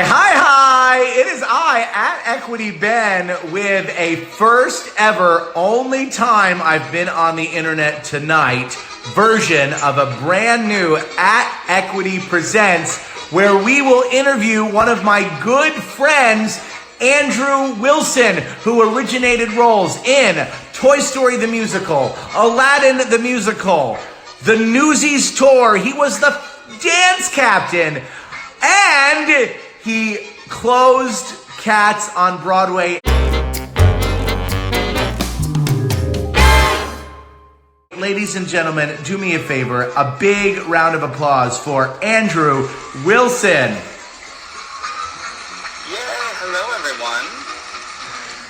Hi. It is I, at Equity Ben, with a first ever, only time I've been on the internet tonight version of a brand new At Equity Presents, where we will interview one of my good friends, Andrew Wilson, who originated roles in Toy Story the Musical, Aladdin the Musical, the Newsies Tour. He was the dance captain, and he closed Cats on Broadway. Ladies and gentlemen, do me a favor, a big round of applause for Andrew Wilson. Hello everyone.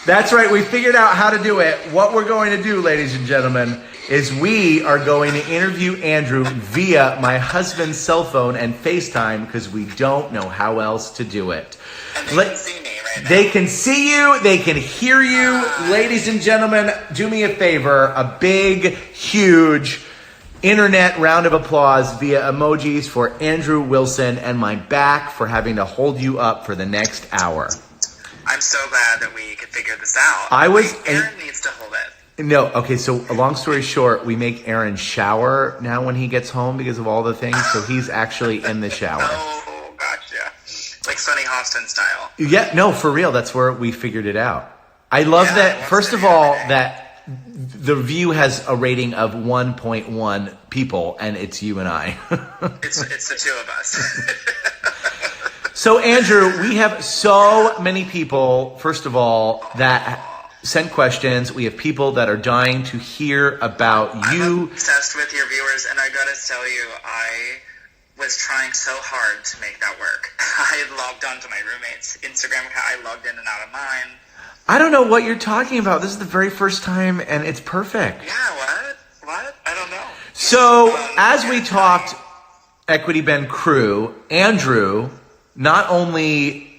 That's right, we figured out how to do it. What we're going to do, ladies and gentlemen, is we are going to interview Andrew via my husband's cell phone and FaceTime because we don't know how else to do it. And they can see me right now. They can see you, they can hear you. Ladies and gentlemen, do me a favor, a big, huge internet round of applause via emojis for Andrew Wilson and my back for having to hold you up for the next hour. I'm so glad that we could figure this out. Aaron needs to hold it. No, okay, so a long story short, we make Aaron shower now when he gets home because of all the things, so he's actually in the shower. Oh, gotcha. Like Sunny Hostin style. Yeah, no, for real, that's where we figured it out. I love that, first of all, that the View has a rating of 1.1 people, and it's you and I. It's the two of us. So, Andrew, we have so many people, first of all, that sent questions. We have people that are dying to hear about you. I'm obsessed with your viewers, and I gotta tell you, I was trying so hard to make that work. I had logged onto my roommate's Instagram account. I logged in and out of mine. I don't know what you're talking about. This is the very first time, and it's perfect. Yeah, what? I don't know. So, as we talked, Equity Ben crew, Andrew not only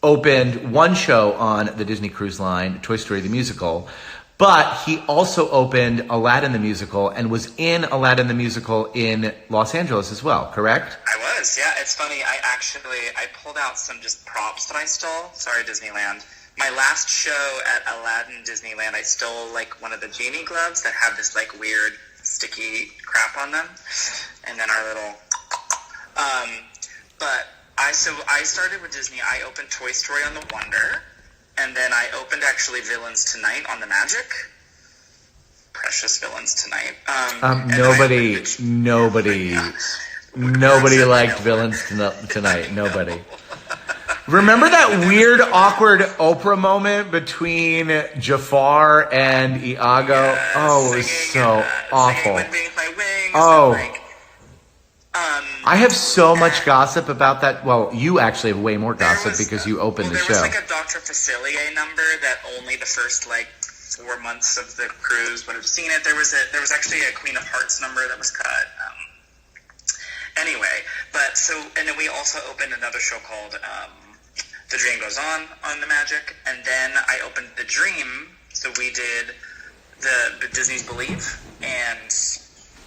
opened one show on the Disney Cruise Line, Toy Story the Musical, but he also opened Aladdin the Musical and was in Aladdin the Musical in Los Angeles as well, correct? I was, yeah. It's funny, I pulled out some just props that I stole. Sorry, Disneyland. My last show at Aladdin Disneyland, I stole like one of the genie gloves that have this like weird sticky crap on them. And then our little... I started with Disney. I opened Toy Story on the Wonder, and then I opened actually Villains Tonight on the Magic. Precious Villains Tonight. Nobody liked Villains Tonight. Nobody. Remember that weird, awkward Oprah moment between Jafar and Iago? Yes, oh, it was so awful. I have so much gossip about that. Well, you actually have way more gossip because you opened the show. There was like a Dr. Facilier number that only the first 4 months of the cruise would have seen it. There was actually a Queen of Hearts number that was cut. Anyway, and then we also opened another show called The Dream Goes On the Magic, and then I opened The Dream. So we did the Disney's Believe and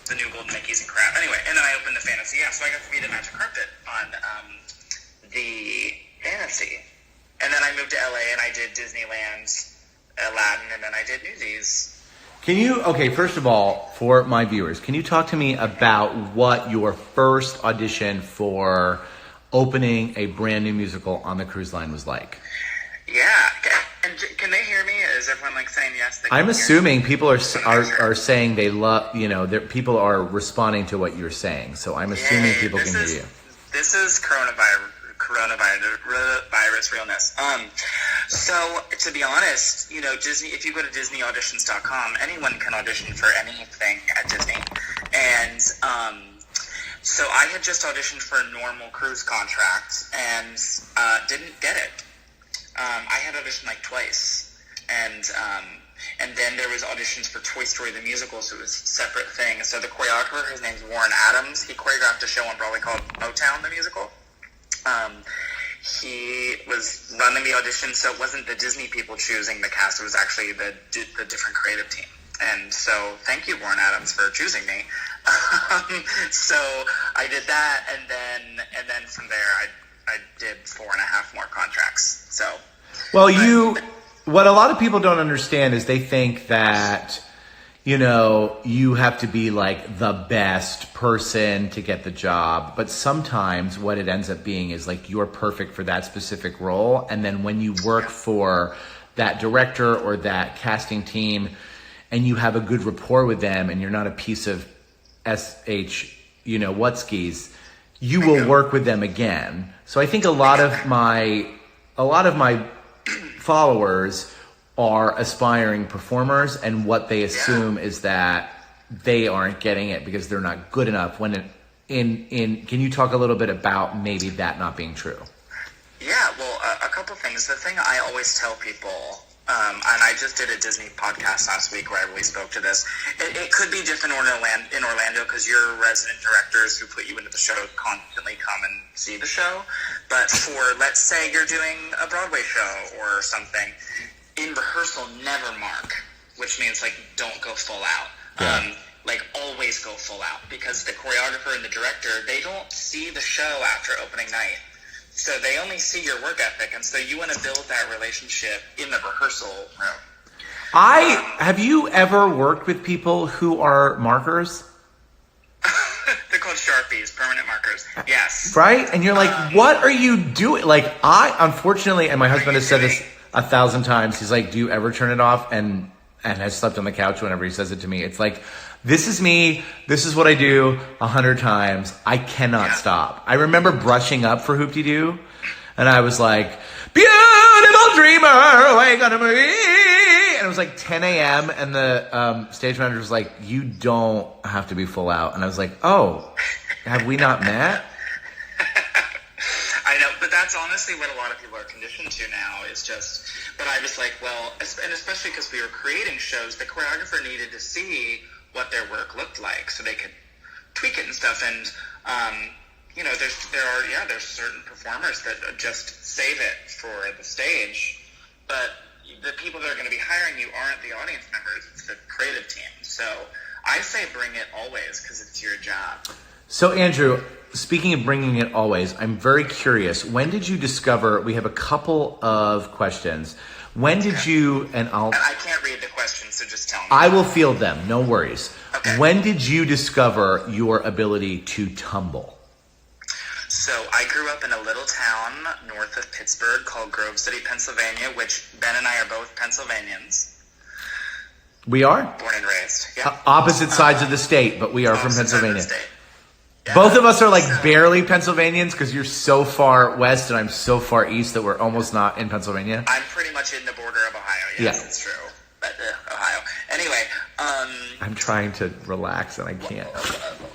the new Golden Mickeys and crap. Anyway, and then I opened the Fantasy. Yeah, so I got to be the magic carpet on the Fantasy. And then I moved to LA and I did Disneyland, Aladdin, and then I did Newsies. First of all, for my viewers, can you talk to me about what your first audition for opening a brand new musical on the cruise line was like? Yeah. And can they hear me? Is everyone saying yes? I'm assuming people are saying they love, people are responding to what you're saying. So I'm assuming people can hear you. This is coronavirus realness. So to be honest, Disney, if you go to DisneyAuditions.com, anyone can audition for anything at Disney. And so I had just auditioned for a normal cruise contract and didn't get it. I had auditioned twice, and then there was auditions for Toy Story the Musical, so it was a separate thing. So the choreographer, his name's Warren Adams, he choreographed a show on Broadway called Motown the Musical. He was running the audition, so it wasn't the Disney people choosing the cast, it was actually the different creative team. And so thank you, Warren Adams, for choosing me. So I did that, and then from there I did 4.5 more contracts. So, well, what a lot of people don't understand is they think that, you have to be like the best person to get the job. But sometimes what it ends up being is like you're perfect for that specific role. And then when you work for that director or that casting team and you have a good rapport with them and you're not a piece of whatskis, you will work with them again. So I think a lot of my followers are aspiring performers, and what they assume is that they aren't getting it because they're not good enough. When can you talk a little bit about maybe that not being true? Yeah, well, a couple things. The thing I always tell people, and I just did a Disney podcast last week where I really spoke to this. It could be different in Orlando because your resident directors who put you into the show constantly come and see the show. But for, let's say you're doing a Broadway show or something, in rehearsal, never mark, which means like don't go full out. Yeah. Like always go full out, because the choreographer and the director, they don't see the show after opening night. So they only see your work ethic, and so you want to build that relationship in the rehearsal room. Have you ever worked with people who are markers? They're called Sharpies, permanent markers. Yes. Right? And you're like, what are you doing? Like, unfortunately, and my husband has said this 1,000 times, he's like, do you ever turn it off? And has slept on the couch whenever he says it to me. It's like, this is me. This is what I do 100 times. I cannot stop. I remember brushing up for Hoop-Dee-Doo, and I was like, beautiful dreamer, wake on me. And it was like 10 a.m. and the stage manager was like, you don't have to be full out. And I was like, oh, have we not met? I know, but that's honestly what a lot of people are conditioned to now, is just, but I was like, well, and especially because we were creating shows, the choreographer needed to see what their work looked like so they could tweak it and stuff. And, there's certain performers that just save it for the stage, but the people that are going to be hiring you aren't the audience members, it's the creative team. So I say bring it always, because it's your job. So Andrew, speaking of bringing it always, I'm very curious. When did you discover, we have a couple of questions. When did you, and I can't read the questions, so just tell me. I will field them, no worries. Okay. When did you discover your ability to tumble? So I grew up in a little town north of Pittsburgh called Grove City, Pennsylvania, which Ben and I are both Pennsylvanians. We are? Born and raised. Yeah. Opposite sides of the state, but we are from Pennsylvania. Yeah. Both of us are like barely Pennsylvanians because you're so far west and I'm so far east that we're almost not in Pennsylvania. I'm pretty much in the border of Ohio. Yes, it's true. But Ohio. Anyway, I'm trying to relax and I can't.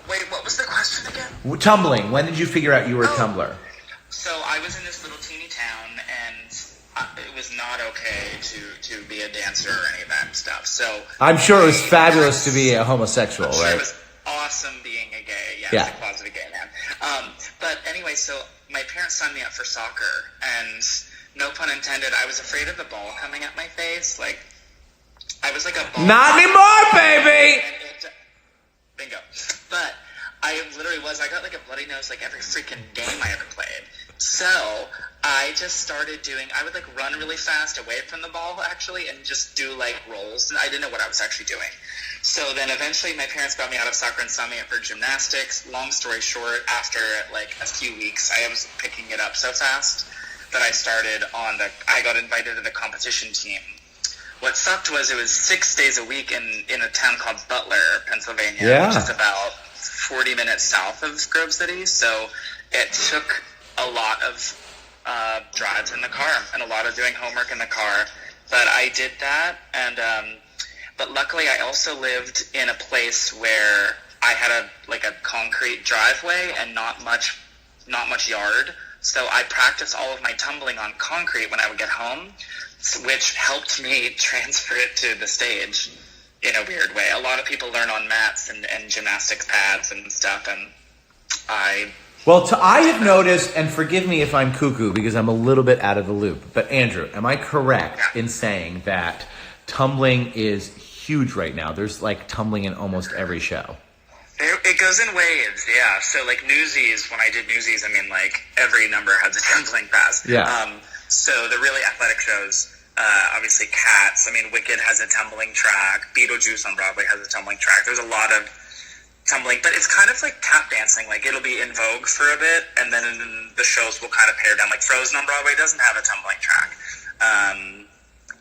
Wait, what was the question again? Tumbling. When did you figure out you were a tumbler? So I was in this little teeny town, and it was not okay to be a dancer or any of that stuff. So I'm sure it was fabulous to be a homosexual, sure right? It was awesome being a gay. Yes, yeah. A closeted gay man. But anyway, so my parents signed me up for soccer, and no pun intended, I was afraid of the ball coming at my face. Like, I was like a ball. Not anymore, baby! Bingo. But I literally was. I got like a bloody nose like every freaking game I ever played. So I just started I would like run really fast away from the ball actually and just do like rolls. And I didn't know what I was actually doing. So then eventually my parents got me out of soccer and signed me up for gymnastics. Long story short, after like a few weeks, I was picking it up so fast that I got invited to the competition team. What sucked was it was 6 days a week in a town called Butler, Pennsylvania, which is about 40 minutes south of Grove City. So it took a lot of drives in the car and a lot of doing homework in the car. But I did that, and but luckily I also lived in a place where I had a concrete driveway and not much yard. So I practiced all of my tumbling on concrete when I would get home, which helped me transfer it to the stage in a weird way. A lot of people learn on mats and gymnastics pads and stuff, and I have noticed, and forgive me if I'm cuckoo because I'm a little bit out of the loop, but Andrew, am I correct in saying that tumbling is huge right now? There's like tumbling in almost every show. It goes in waves, yeah. So like Newsies, when I did Newsies, I mean like every number has a tumbling pass. Yeah. So the really athletic shows, obviously Cats. I mean Wicked has a tumbling track. Beetlejuice on Broadway has a tumbling track. There's a lot of tumbling, but it's kind of like tap dancing. Like it'll be in vogue for a bit, and then the shows will kind of pare down. Like Frozen on Broadway doesn't have a tumbling track.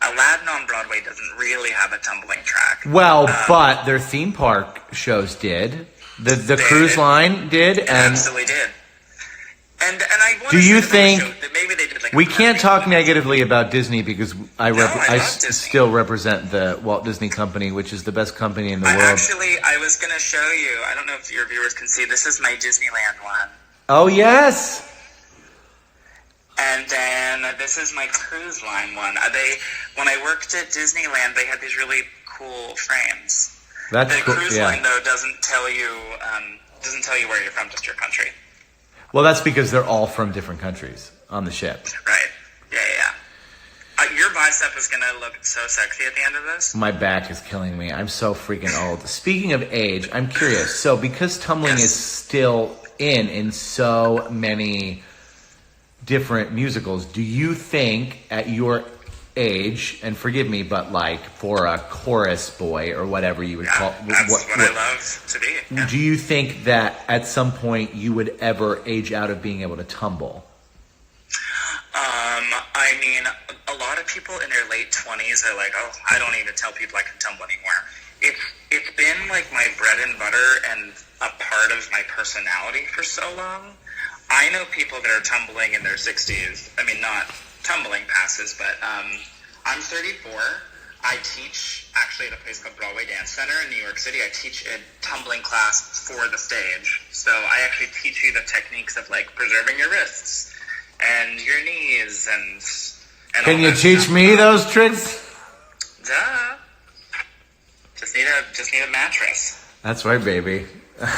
Aladdin on Broadway doesn't really have a tumbling track. Well, but their theme park shows did. The cruise line did. And absolutely did. And I do you think that maybe they did like we can't talk negatively about Disney because I still represent the Walt Disney Company, which is the best company in the world. I was going to show you. I don't know if your viewers can see. This is my Disneyland one. Oh, yes. And then this is my cruise line one. When I worked at Disneyland, they had these really cool frames. That's the cool. cruise Yeah. line though doesn't tell you where you're from, just your country. Well, that's because they're all from different countries on the ship. Right. Yeah. Your bicep is gonna look so sexy at the end of this. My back is killing me. I'm so freaking old. Speaking of age, I'm curious. So because tumbling is still in so many different musicals, do you think at your age, and forgive me, but like for a chorus boy or whatever you would call that's what I love to be. Yeah. Do you think that at some point you would ever age out of being able to tumble? I mean, a lot of people in their late 20s are like, oh, I don't even tell people I can tumble anymore. It's been like my bread and butter and a part of my personality for so long. I know people that are tumbling in their 60s. I mean, not tumbling passes, but I'm 34. I teach actually at a place called Broadway Dance Center in New York City. I teach a tumbling class for the stage. So I actually teach you the techniques of like preserving your wrists and your knees and Can you teach me those tricks? Duh. Just need a mattress. That's right, baby. But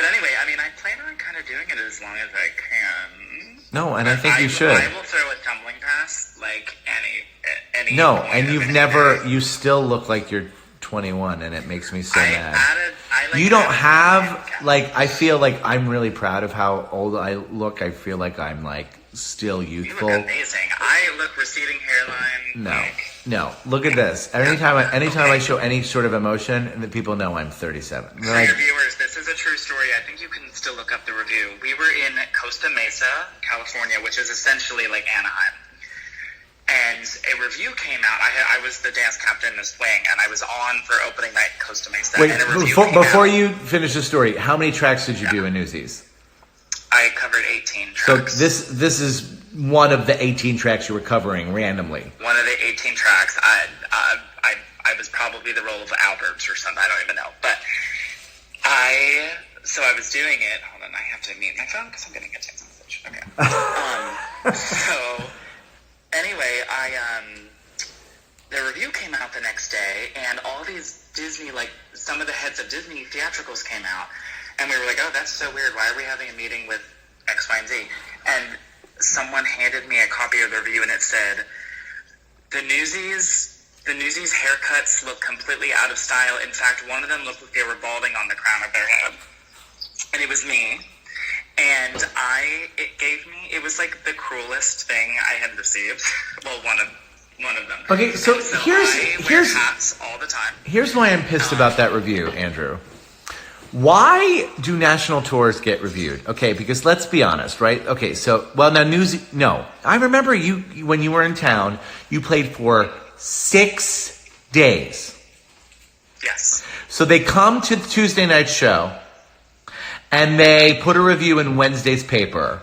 anyway, I mean, I plan on kind of doing it as long as I can. No, and I think you should. I will throw a tumbling pass like any. No, and you still look like you're 21, and it makes me so mad. You don't have, like, I feel like I'm really proud of how old I look. I feel like I'm, like, still youthful. You look amazing. I look receding hairline. No. Look at this. Anytime I show any sort of emotion, the people know I'm 37. For your viewers, this is a true story. I think you can still look up the review. We were in Costa Mesa, California, which is essentially like Anaheim. And a review came out. I was the dance captain in this wing, and I was on for opening night in Costa Mesa. Wait, and before you finish the story, how many tracks did you do in Newsies? I covered 18 tracks. So this is one of the 18 tracks you were covering randomly. One of the 18 tracks. I was probably the role of Alberts or something. I don't even know. But I was doing it. Hold on, I have to mute my phone because I'm getting a text message. Okay. So anyway, the review came out the next day, and all these Disney, like some of the heads of Disney theatricals came out, and we were like, oh, that's so weird. Why are we having a meeting with X, Y, and Z? And someone handed me a copy of the review, and it said, the Newsies haircuts look completely out of style. In fact, one of them looked like they were balding on the crown of their head. And it was me. And it was like the cruelest thing I had received. Well, one of them. Okay, so I wear hats all the time. Here's why I'm pissed about that review, Andrew. Why do national tours get reviewed? Okay, because let's be honest, right? Okay, so, well, now no. I remember you, when you were in town, you played for 6 days. Yes. So they come to the Tuesday night show, and they put a review in Wednesday's paper,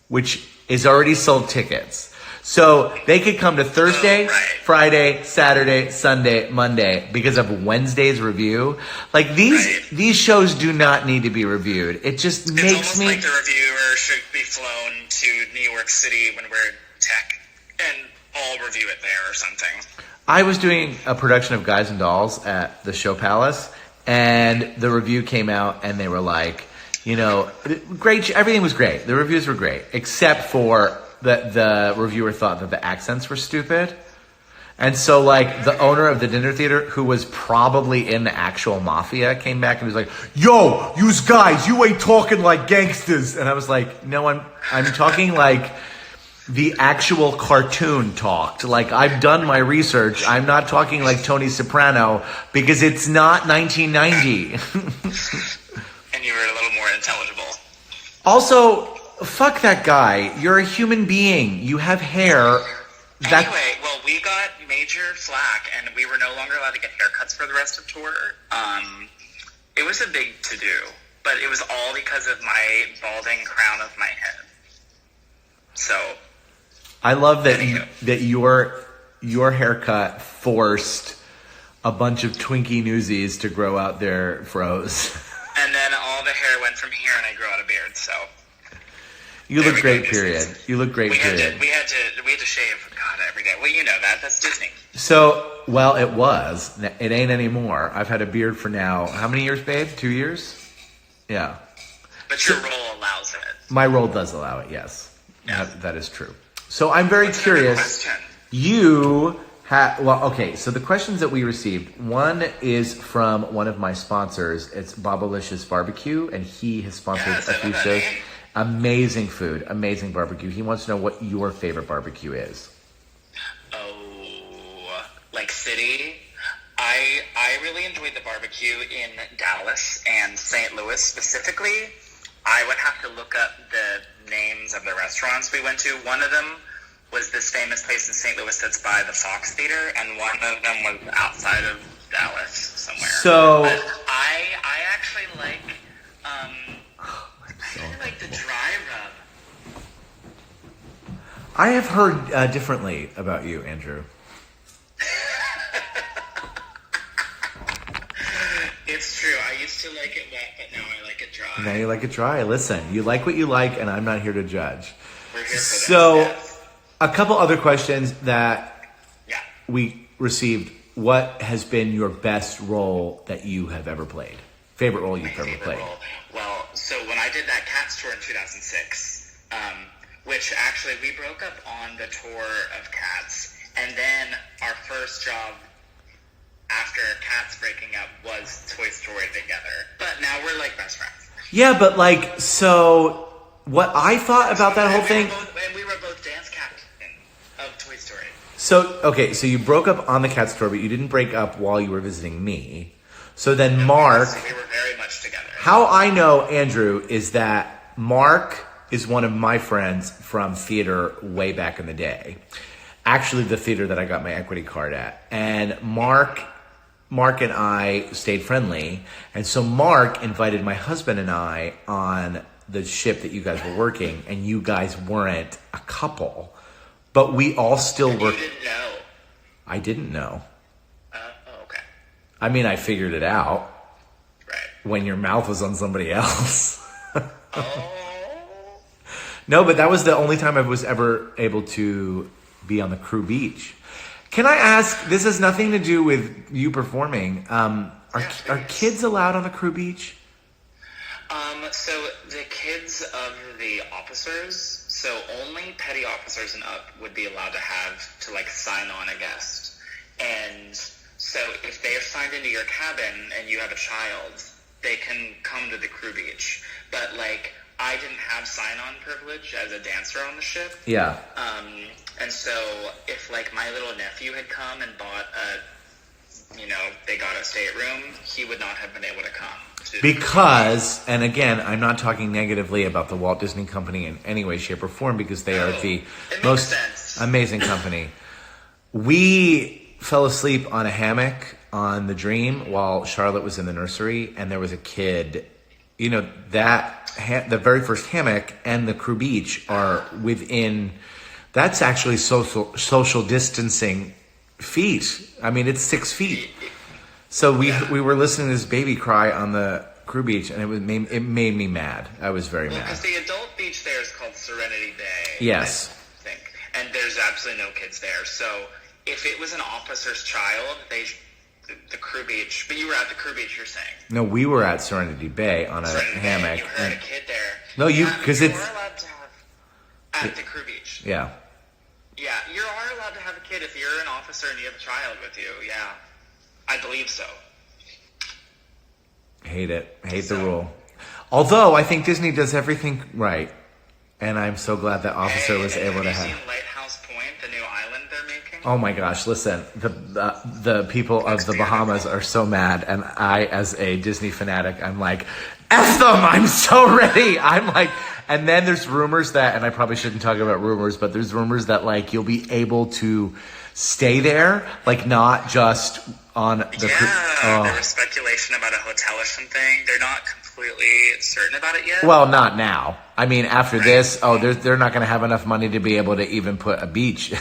which is already sold tickets. So they could come to Thursday, Friday, Saturday, Sunday, Monday because of Wednesday's review. Like these shows do not need to be reviewed. It just makes me. It's almost like the reviewer should be flown to New York City when we're tech and all review it there or something. I was doing a production of Guys and Dolls at the Show Palace, and the review came out, and they were like, great. Everything was great. The reviews were great, except for the reviewer thought that the accents were stupid. And so, like, the owner of the dinner theater, who was probably in the actual mafia, came back and was like, "Yo, yous guys, you ain't talking like gangsters." And I was like, "No, I'm talking like the actual cartoon talked. Like, I've done my research. I'm not talking like Tony Soprano because it's not 1990." And you were a little more intelligible. Also, fuck that guy. You're a human being. You have hair. Anyway, well, we got major flack, and we were no longer allowed to get haircuts for the rest of tour. It was a big to-do, but it was all because of my balding crown of my head. So, I love that your haircut forced a bunch of Twinkie newsies to grow out their froze. And then all the hair went from here, and I grew out a beard. So you look great. Period. You look great. Period. We had to shave. God, every day. Well, you know that. That's Disney. So, well, it was. It ain't anymore. I've had a beard for now. How many years, babe? 2 years? Yeah. But your role allows it. My role does allow it. Yes. Yeah. That is true. So I'm very What's curious. Question? You have, well, okay. So the questions that we received, one is from one of my sponsors. It's Bobalicious Barbecue, and he has sponsored a few shows. Name. Amazing food, amazing barbecue. He wants to know what your favorite barbecue is. Oh, like city? I really enjoyed the barbecue in Dallas and St. Louis specifically. I would have to look up the names of the restaurants we went to. One of them was this famous place in St. Louis that's by the Fox Theater, and one of them was outside of Dallas somewhere. So but I actually like I like the dry rub. I have heard differently about you, Andrew. It's true. I used to like it wet, but now I like it dry. Now you like it dry. Listen, you like what you like, and I'm not here to judge. We're here for So, that. Yes. a couple other questions that Yeah. we received. What has been your best role that you have ever played? Favorite role you've ever Favorite played? role. Well, so when I did that Cats tour in 2006, which actually we broke up on the tour of Cats, and then our first job after Cats breaking up was Toy Story together. But now we're like best friends. Yeah, but like, so what I thought about that whole thing. And we were both dance captain of Toy Story. So, okay, so you broke up on the Cat Store, but you didn't break up while you were visiting me. So then Mark, We were very much together. how I know Andrew is that Mark is one of my friends from theater way back in the day. Actually, the theater that I got my equity card at. And Mark and I stayed friendly. And so Mark invited my husband and I on the ship that you guys were working, and you guys weren't a couple. But we all still were. You didn't know. I didn't know. Okay. I mean, I figured it out Right. when your mouth was on somebody else. Oh. No, but that was the only time I was ever able to be on the Crew Beach. Can I ask, this has nothing to do with you performing. Are kids allowed on the Crew Beach? So the kids of the officers, so only petty officers and up would be allowed to like sign on a guest. And so if they are signed into your cabin and you have a child, they can come to the Crew Beach. But like, I didn't have sign-on privilege as a dancer on the ship. Yeah. And so if like my little nephew had come and bought they got a stateroom, he would not have been able to come. Because, and again, I'm not talking negatively about the Walt Disney Company in any way, shape, or form, because they are the most amazing company. We fell asleep on a hammock on the Dream while Charlotte was in the nursery, and there was a kid. The very first hammock and the Crew Beach are within. That's actually social distancing feet. I mean, it's 6 feet. So we were listening to this baby cry on the Crew Beach, and it made me mad. I was very mad. Because the adult beach there is called Serenity Bay. Yes. I think. And there's absolutely no kids there. So if it was an officer's child, the Crew Beach, but you were at the Crew Beach, you're saying? No, we were at Serenity Bay on a Serenity hammock. Bay, you heard a kid there. No, because you it's were allowed to have at the Crew Beach. yeah. Yeah, you are allowed to have a kid if you're an officer and you have a child with you. Yeah, I believe so. Hate it. Hate the rule. Although I think Disney does everything right, and I'm so glad that officer was able to have. Have you seen Lighthouse Point, the new island they're making? Oh my gosh! Listen, the people of the Bahamas are so mad, and I, as a Disney fanatic, I'm like, F them! I'm so ready. I'm like, and then there's rumors that, and I probably shouldn't talk about rumors, but there's rumors that like you'll be able to stay there, like not just on the. There was speculation about a hotel or something. They're not completely certain about it yet. Well, not now. I mean, after this, they're not going to have enough money to be able to even put a beach. No.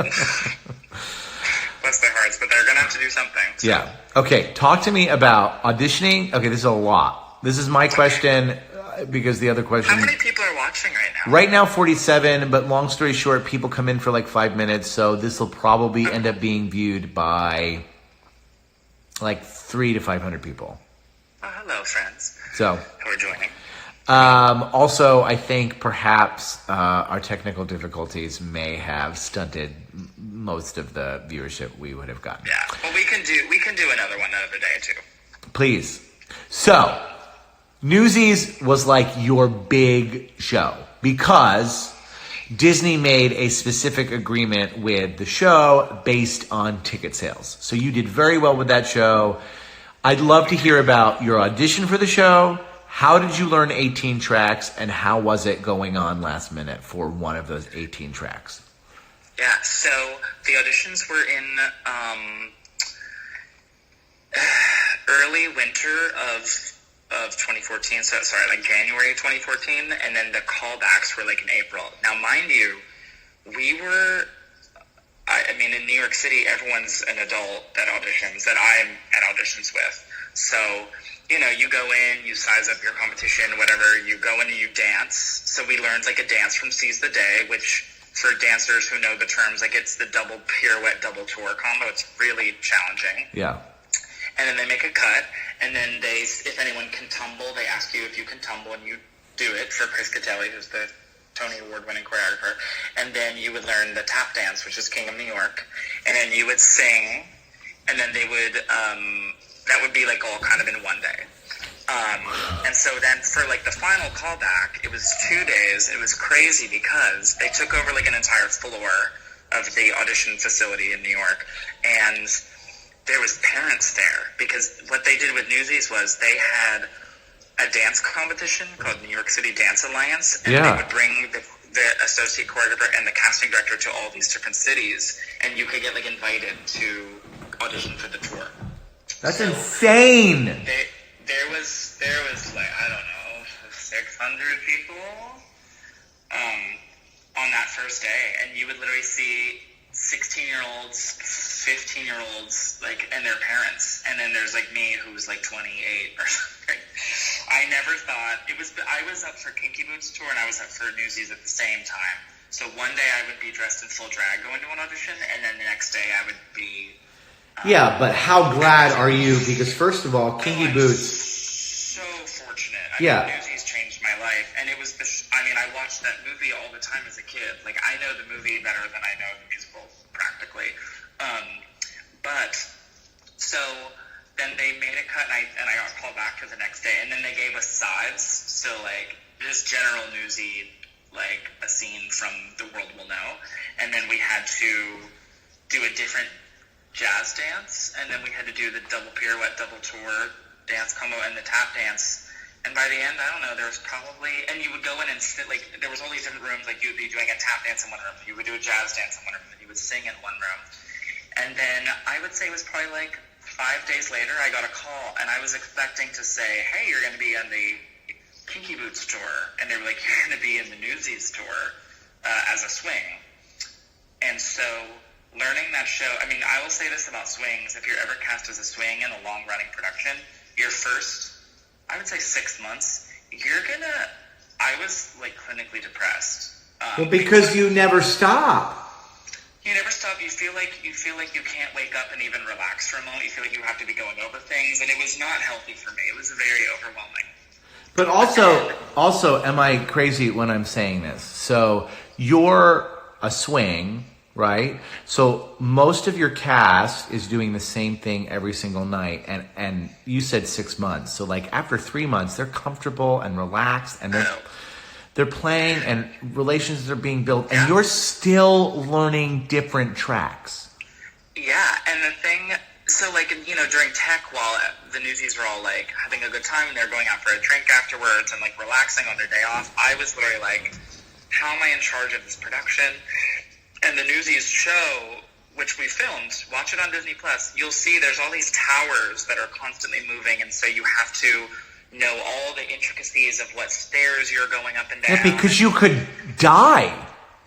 Bless their hearts, but they're going to have to do something. So. Yeah. Okay, talk to me about auditioning. Okay, this is a lot. This is my question because the other question... How many people are watching right now? Right now, 47, but long story short, people come in for like 5 minutes, so this will probably end up being viewed by like 300 to 500 people. Oh, hello, friends. So... Who are joining. Also, I think perhaps our technical difficulties may have stunted most of the viewership we would have gotten. Yeah, well, we can do another one another day too. Please. So, Newsies was like your big show because Disney made a specific agreement with the show based on ticket sales. So you did very well with that show. I'd love to hear about your audition for the show. How did you learn 18 tracks, and how was it going on last minute for one of those 18 tracks? Yeah, so the auditions were in early winter of 2014, so sorry, like January 2014, and then the callbacks were like in April. Now, mind you, we were, I mean, in New York City, everyone's an adult that auditions, that I'm at auditions with. So, you know, you go in, you size up your competition, whatever, you go in and you dance. So we learned like a dance from Seize the Day, which for dancers who know the terms, like it's the double pirouette, double tour combo. It's really challenging. Yeah. And then they make a cut, and then they, if anyone can tumble, they ask you if you can tumble, and you do it for Chris Catelli, who's the Tony Award-winning choreographer. And then you would learn the tap dance, which is King of New York. And then you would sing, and then they would, that would be like all kind of in one day. And so then for like the final callback, it was 2 days. It was crazy because they took over like an entire floor of the audition facility in New York. And there was parents there because what they did with Newsies was they had a dance competition called New York City Dance Alliance. And they would bring the associate choreographer and the casting director to all these different cities. And you could get like invited to audition for the tour. That's insane. There was like, I don't know, 600 people on that first day, and you would literally see 16-year-olds, 15-year-olds, like, and their parents, and then there's like me who's like 28 or something. I never thought I was up for Kinky Boots tour and I was up for Newsies at the same time. So one day I would be dressed in full drag going to an audition, and then the next day I would be. Yeah, but how glad are you? Because first of all, Kinky Boots. So fortunate. I mean, Newsies changed my life, and it was. I watched that movie all the time as a kid. Like I know the movie better than I know the musical, practically. But so then they made a cut, and I got called back for the next day, and then they gave us sides. So like just general newsy, like a scene from The World Will Know, and then we had to do a different jazz dance, and then we had to do the double pirouette, double tour dance combo, and the tap dance. And by the end, I don't know, there was probably, and you would go in and sit, like, there was all these different rooms, like, you would be doing a tap dance in one room, you would do a jazz dance in one room, and you would sing in one room. And then I would say it was probably like 5 days later, I got a call, and I was expecting to say, hey, you're going to be on the Kinky Boots tour, and they were like, you're going to be in the Newsies tour as a swing. And so learning that show, I mean, I will say this about swings. If you're ever cast as a swing in a long-running production, your first, I would say 6 months, I was, like, clinically depressed. Well, because you never stop. You never stop. You feel like you can't wake up and even relax for a moment. You feel like you have to be going over things, and it was not healthy for me. It was very overwhelming. But also, am I crazy when I'm saying this? So your a swing, right? So most of your cast is doing the same thing every single night, and you said 6 months. So like after 3 months, they're comfortable and relaxed, and they're playing, and relationships are being built, and you're still learning different tracks. Yeah, and the thing, so like, you know, during tech, while the newsies were all like having a good time and they're going out for a drink afterwards and like relaxing on their day off, I was literally like, how am I in charge of this production? And the Newsies show, which we filmed, watch it on Disney Plus, you'll see there's all these towers that are constantly moving, and so you have to know all the intricacies of what stairs you're going up and down. Yeah, because you could die.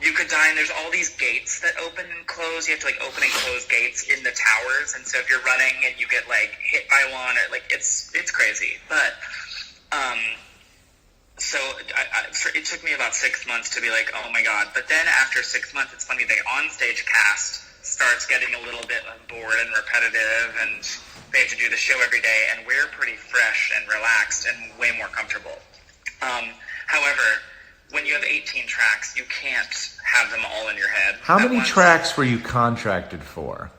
You could die, and there's all these gates that open and close. You have to like open and close gates in the towers, and so if you're running and you get like hit by one, or like it's crazy. But so it took me about 6 months to be like, oh my god. But then after 6 months, it's funny, the onstage cast starts getting a little bit bored and repetitive, and they have to do the show every day, and we're pretty fresh and relaxed and way more comfortable. However, when you have 18 tracks, you can't have them all in your head. How many tracks were you contracted for?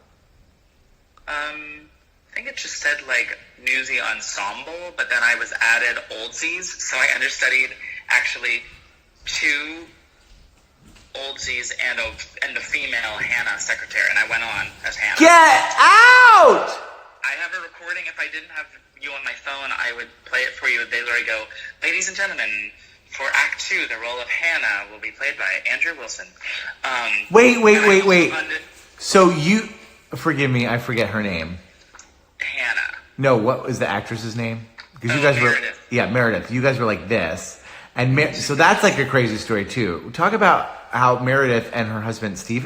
I think it just said like Newsy Ensemble, but then I was added Oldsies, so I understudied actually 2 Oldsies and a female Hannah secretary, and I went on as Hannah. Get out! I have a recording. If I didn't have you on my phone, I would play it for you. They'd literally go, ladies and gentlemen, for Act 2, the role of Hannah will be played by Andrew Wilson. Wait. So you, forgive me, I forget her name. Hannah. No, what was the actress's name? Because you guys Meredith. Meredith. You guys were like this, and so that's like a crazy story too. Talk about how Meredith and her husband Steve,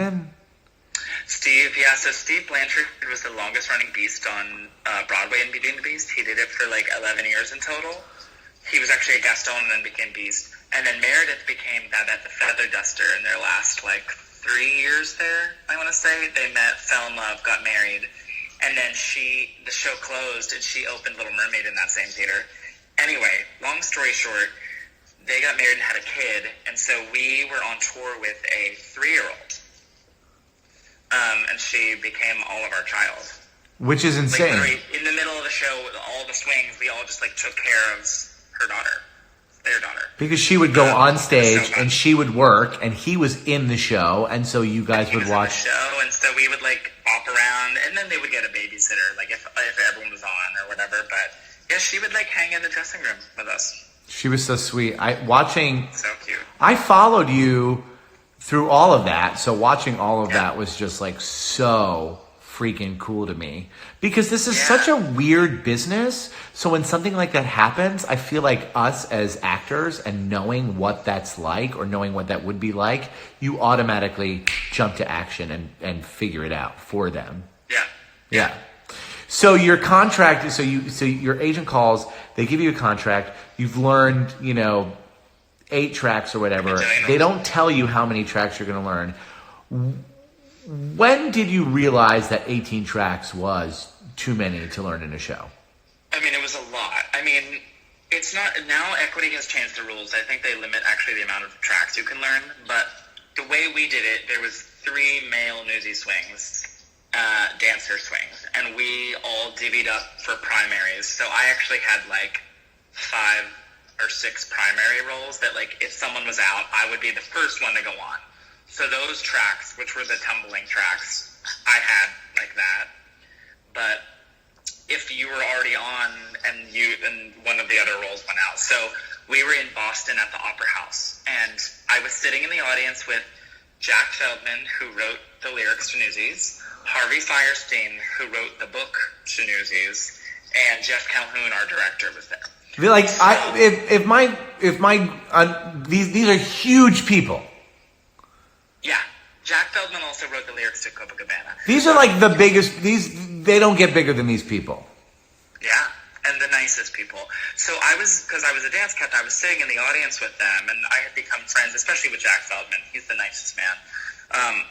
so Steve Blanchard was the longest running Beast on Broadway in Beauty and the Beast. He did it for like 11 years in total. He was actually a Gaston and then became Beast. And then Meredith became Babette the Feather Duster in their last like 3 years there, I want to say. They met, fell in love, got married. And then the show closed, and she opened Little Mermaid in that same theater. Anyway, long story short, they got married and had a kid, and so we were on tour with a 3-year-old. And she became all of our child. Which is insane. Like, in the middle of the show, with all the swings, we all just like took care of her daughter, their daughter. Because she would go on stage, and she would work, and he was in the show, and so you guys would watch the show, and so we would like bop around, and then they would get a babysitter, like if everyone was on or whatever. But yeah, she would like hang in the dressing room with us. She was so sweet. So cute. I followed you through all of that, so watching all of that was just like so freaking cool to me, because this is such a weird business. So when something like that happens, I feel like us as actors, and knowing what that's like, or knowing what that would be like, you automatically jump to action and figure it out for them. Yeah. So your contract, so your agent calls, they give you a contract, you've learned, 8 tracks or whatever. They don't tell you how many tracks you're going to learn. When did you realize that 18 tracks was too many to learn in a show? I mean, it was a lot. I mean, it's not, now Equity has changed the rules. I think they limit actually the amount of tracks you can learn, but the way we did it, there was 3 male newsy swings, dancer swings, and we all divvied up for primaries. So I actually had like 5 or 6 primary roles that, like, if someone was out, I would be the first one to go on. So those tracks, which were the tumbling tracks, I had like that. But if you were already on and one of the other roles went out. So we were in Boston at the Opera House, and I was sitting in the audience with Jack Feldman, who wrote the lyrics to Newsies, Harvey Firestein, who wrote the book to Newsies, and Jeff Calhoun, our director, was there. Like, these are huge people. Yeah. Jack Feldman also wrote the lyrics to Copacabana. These are like the biggest, they don't get bigger than these people. Yeah, and the nicest people. So because I was a dance captain, I was sitting in the audience with them, and I had become friends, especially with Jack Feldman. He's the nicest man.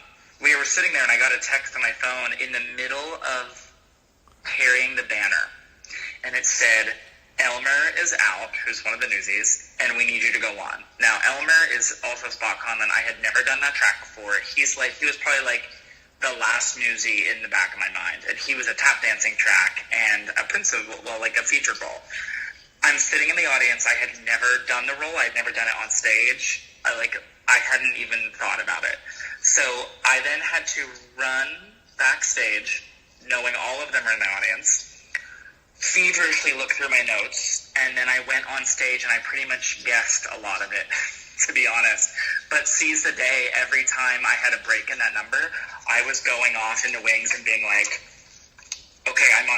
We were sitting there, and I got a text on my phone in the middle of carrying the banner, and it said, Elmer is out, who's one of the newsies, and we need you to go on. Now, Elmer is also SpotCon, and I had never done that track before. He was probably like the last newsie in the back of my mind, and he was a tap dancing track and a principal, like a featured role. I'm sitting in the audience. I had never done the role. I'd never done it on stage. I hadn't even thought about it. So I then had to run backstage, knowing all of them are in the audience, feverishly look through my notes, and then I went on stage and I pretty much guessed a lot of it, to be honest. But seize the day, every time I had a break in that number, I was going off into wings and being like, okay, I'm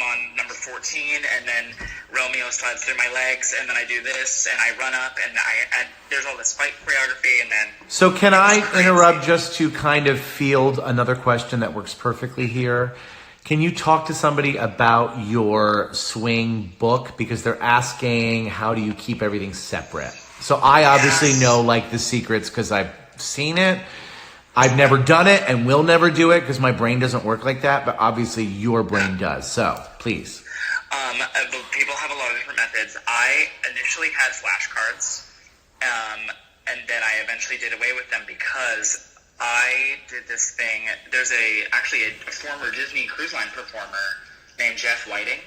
on number 14, and then Romeo slides through my legs, and then I do this, and I run up, and there's all this fight choreography, and then... So can I interrupt just to kind of field another question that works perfectly here? Can you talk to somebody about your swing book? Because they're asking, how do you keep everything separate? So I obviously know like the secrets because I've seen it. I've never done it and will never do it because my brain doesn't work like that. But obviously your brain does. So please. People have a lot of different methods. I initially had flashcards, and then I eventually did away with them because I did this thing. There's actually a former Disney Cruise Line performer named Jeff Whiting,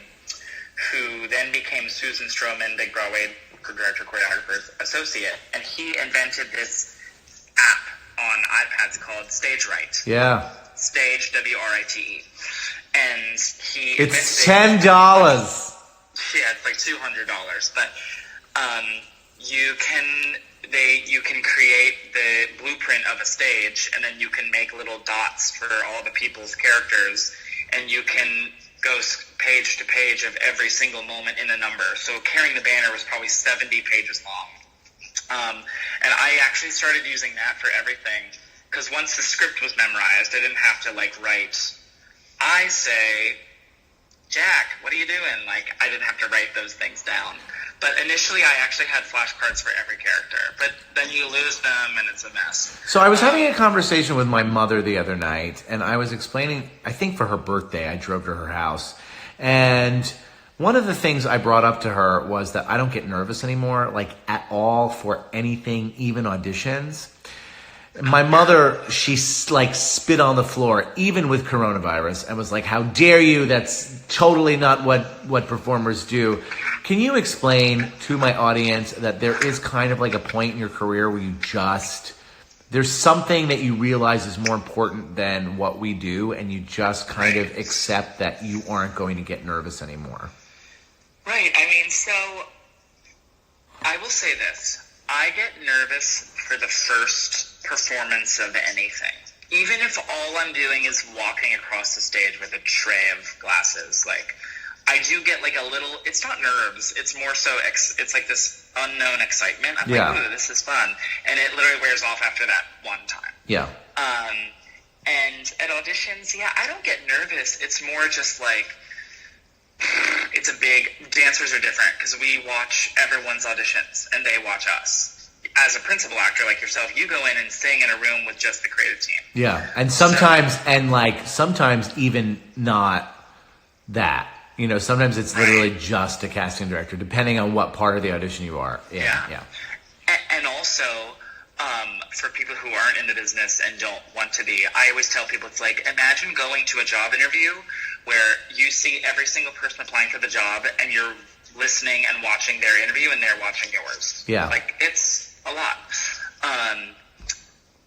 who then became Susan Stroman, big Broadway director choreographer's associate, and he invented this app on iPads called Stage Right. Yeah. Stage, W-R-I-T-E. And it's $10. Yeah, it's like $200. But you can create the blueprint of a stage, and then you can make little dots for all the people's characters, and you can go page to page of every single moment in a number. So Carrying the Banner was probably 70 pages long. And I actually started using that for everything, because once the script was memorized, I didn't have to write, I say, Jack, what are you doing? I didn't have to write those things down. But initially, I actually had flashcards for every character. But then you lose them, and it's a mess. So I was having a conversation with my mother the other night, and I was explaining, I think for her birthday, I drove to her house. And one of the things I brought up to her was that I don't get nervous anymore, at all, for anything, even auditions. My mother, she spit on the floor, even with coronavirus, and was like, how dare you? That's totally not what performers do. Can you explain to my audience that there is kind of a point in your career where there's something that you realize is more important than what we do, and you just kind of accept that you aren't going to get nervous anymore? Right. So I will say this. I get nervous for the first performance of anything. Even if all I'm doing is walking across the stage with a tray of glasses, I do get a little, it's not nerves, it's more so, it's this unknown excitement. I'm ooh, this is fun. And it literally wears off after that one time. Yeah. And at auditions, I don't get nervous. It's more just dancers are different because we watch everyone's auditions and they watch us. As a principal actor like yourself, you go in and sing in a room with just the creative team. Yeah, and sometimes, sometimes even not that. Sometimes it's literally just a casting director, depending on what part of the audition you are. Yeah. And also, for people who aren't in the business and don't want to be, I always tell people, it's imagine going to a job interview where you see every single person applying for the job and you're listening and watching their interview and they're watching yours. Yeah. It's a lot.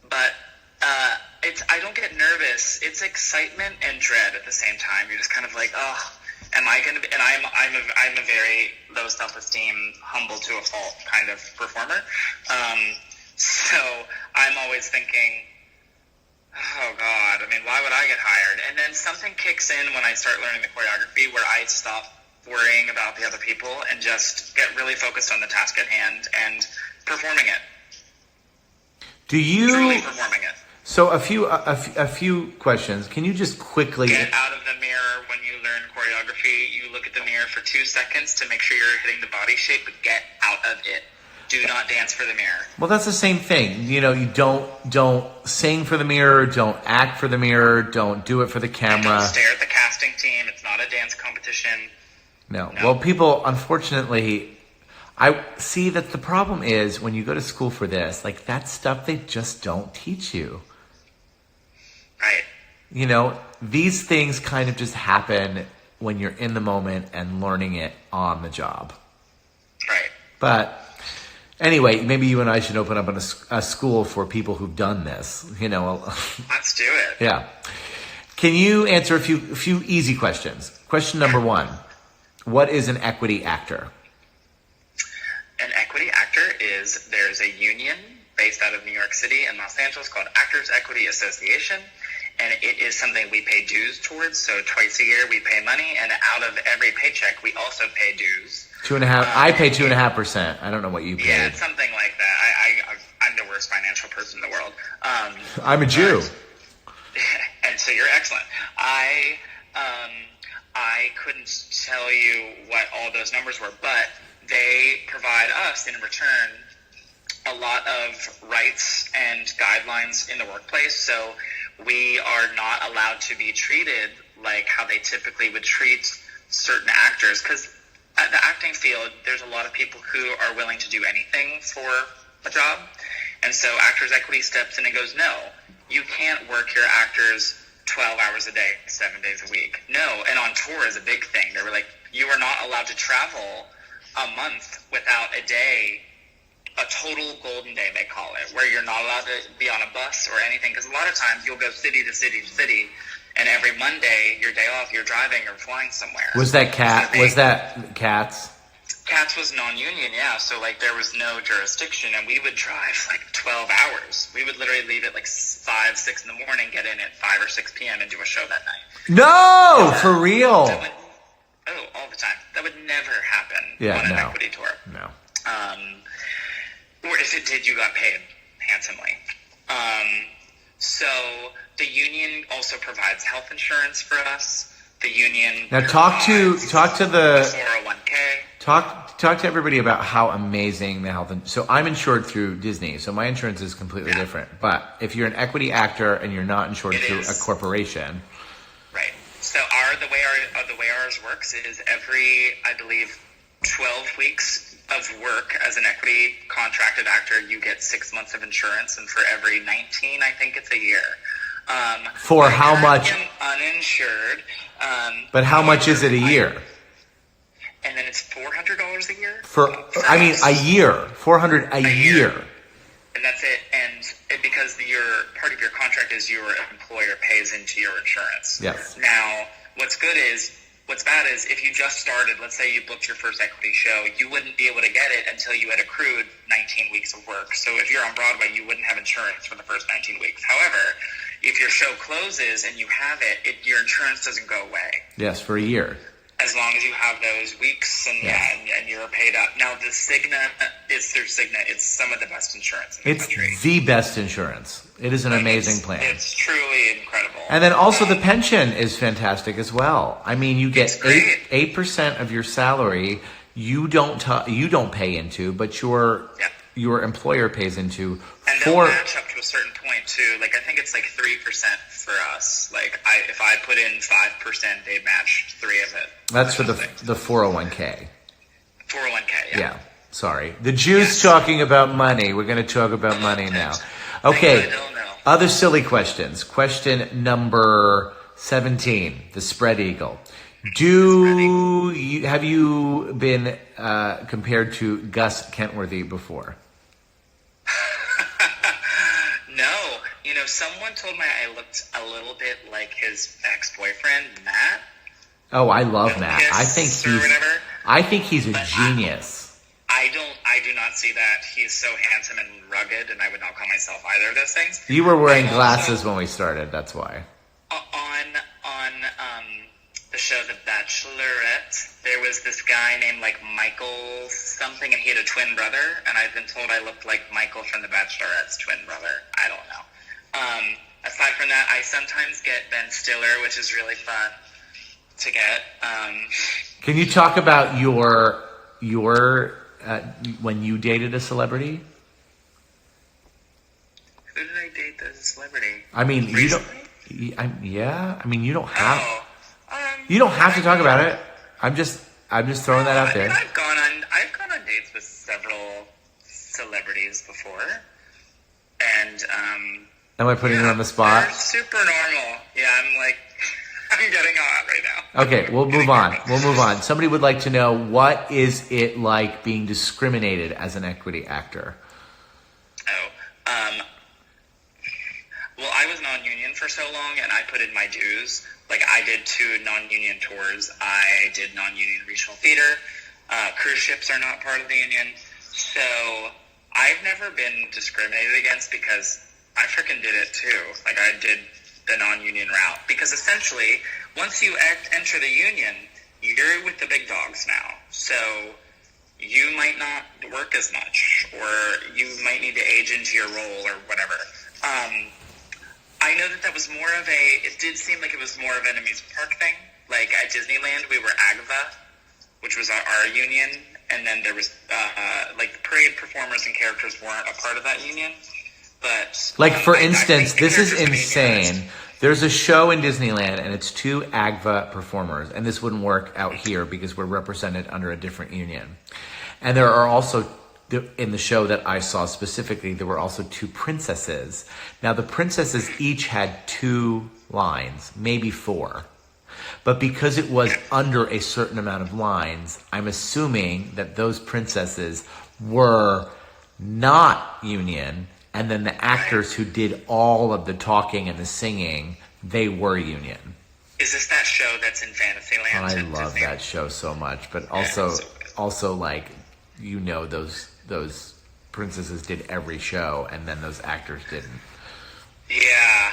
But I don't get nervous. It's excitement and dread at the same time. You're just kind of oh, am I going to be, and I'm a very low self-esteem, humble to a fault kind of performer. So I'm always thinking, oh God, why would I get hired? And then something kicks in when I start learning the choreography where I stop worrying about the other people and just get really focused on the task at hand and performing it. Truly performing it. So a few questions. Can you just quickly get out of the mirror when you learn choreography? You look at the mirror for 2 seconds to make sure you're hitting the body shape, but get out of it. Do not dance for the mirror. Well, that's the same thing. You don't sing for the mirror, don't act for the mirror, don't do it for the camera. Don't stare at the casting team. It's not a dance competition. No. No. Well, people, unfortunately, I see that the problem is when you go to school for this, like that stuff they just don't teach you. Right. You know, these things kind of just happen when you're in the moment and learning it on the job. Right. But anyway, maybe you and I should open up a school for people who've done this. You know, Let's do it. yeah. Can you answer a few easy questions? Question number 1: what is an equity actor? An equity actor is, there's a union based out of New York City and Los Angeles called Actors Equity Association, and it is something we pay dues towards. So twice a year we pay money, and out of every paycheck we also pay dues. 2.5. I pay 2.5%. I don't know what you pay. Yeah, it's something like that. I'm the worst financial person in the world. I'm a Jew. And so you're excellent. I couldn't tell you what all those numbers were, but they provide us in return a lot of rights and guidelines in the workplace. So we are not allowed to be treated like how they typically would treat certain actors, because at the acting field, there's a lot of people who are willing to do anything for a job. And so Actors Equity steps in and goes, no, you can't work your actors 12 hours a day, 7 days a week. No, and on tour is a big thing. They were like, you are not allowed to travel a month without a day, a total golden day, they call it, where you're not allowed to be on a bus or anything. Because a lot of times you'll go city to city to city, and every Monday, your day off, you're driving or flying somewhere. Was that Cats? Cats was non-union, yeah. So, like, there was no jurisdiction, and we would drive, like, 12 hours. We would literally leave at, like, 5, 6 in the morning, get in at 5 or 6 p.m. and do a show that night. No! For real? All the time. That would never happen on an equity tour. No. Or if it did, you got paid handsomely. So the union also provides health insurance for us. The union now talk to the 401k. Talk to everybody about how amazing the health. So I'm insured through Disney, so my insurance is completely different. But if you're an equity actor and you're not insured through a corporation, right? So the way ours works is every, I believe, 12 weeks of work as an equity contracted actor, you get 6 months of insurance, and for every 19, I think it's a year. For how much? Uninsured. But how much is it a year? And then it's $400 a year. A year. $400 a year. And that's it. And because part of your contract is your employer pays into your insurance. Yes. Now, what's bad is if you just started, let's say you booked your first equity show, you wouldn't be able to get it until you had accrued 19 weeks of work. So if you're on Broadway, you wouldn't have insurance for the first 19 weeks. However, if your show closes and you have it, your insurance doesn't go away. Yes, for a year. As long as you have those weeks and you're paid up. Now, the Cigna, it's through Cigna. It's some of the best insurance in the country. It's the best insurance. It is an amazing plan. It's truly incredible. And then also the pension is fantastic as well. I mean, you get 8% of your salary. You don't pay into, but your employer pays into. And they'll match up to a certain point too. Like I think it's like 3% for us. Like if I put in 5%, they match 3 of it. That's for the 401k. 401k. Yeah. Sorry, the Jews talking about money. We're going to talk about money now. Okay. Other silly questions. Question number 17. The spread eagle. Have you been compared to Gus Kentworthy before? No. Someone told me I looked a little bit like his ex-boyfriend, Matt. Oh, I love Matt. I think he's a genius. I do not see that. He's so handsome and rugged, and I would not call myself either of those things. You were wearing glasses when we started. That's why. On the show The Bachelorette, there was this guy named like Michael something, and he had a twin brother, and I've been told I looked like Michael from The Bachelorette's twin brother. I don't know. Aside from that, I sometimes get Ben Stiller, which is really fun to get. Can you talk about your when you dated a celebrity? Who did I date as a celebrity? I mean, recently? you don't. Yeah. I mean, you don't have. You don't have to talk about it. I'm just. I'm just throwing that out there. I've gone on dates with several celebrities before, and Am I putting you on the spot? they're super normal. Yeah, I'm like, I'm getting hot right now. Okay, we'll move on. We'll move on. Somebody would like to know, what is it like being discriminated as an equity actor? Well, I was non-union for so long, and I put in my dues. Like, I did 2 non-union tours. I did non-union regional theater. Cruise ships are not part of the union. So I've never been discriminated against because I freaking did it too. Like, I did the non-union route. Because essentially, once you enter the union, you're with the big dogs now. So you might not work as much, or you might need to age into your role or whatever. I know that was more of it did seem like it was more of an amusement park thing. Like at Disneyland, we were AGVA, which was our union, and then there was, like, the parade performers and characters weren't a part of that union. But, like, for instance, this is insane. There's a show in Disneyland, and it's 2 AGVA performers, and this wouldn't work out here because we're represented under a different union. And there are also, in the show that I saw specifically, there were also 2 princesses. Now, the princesses each had 2 lines, maybe 4. But because it was under a certain amount of lines, I'm assuming that those princesses were not union, and then the actors who did all of the talking and the singing, they were union. Is this that show that's in Fantasyland? I love that show so much, but also like, you know, those princesses did every show, and then those actors didn't. Yeah,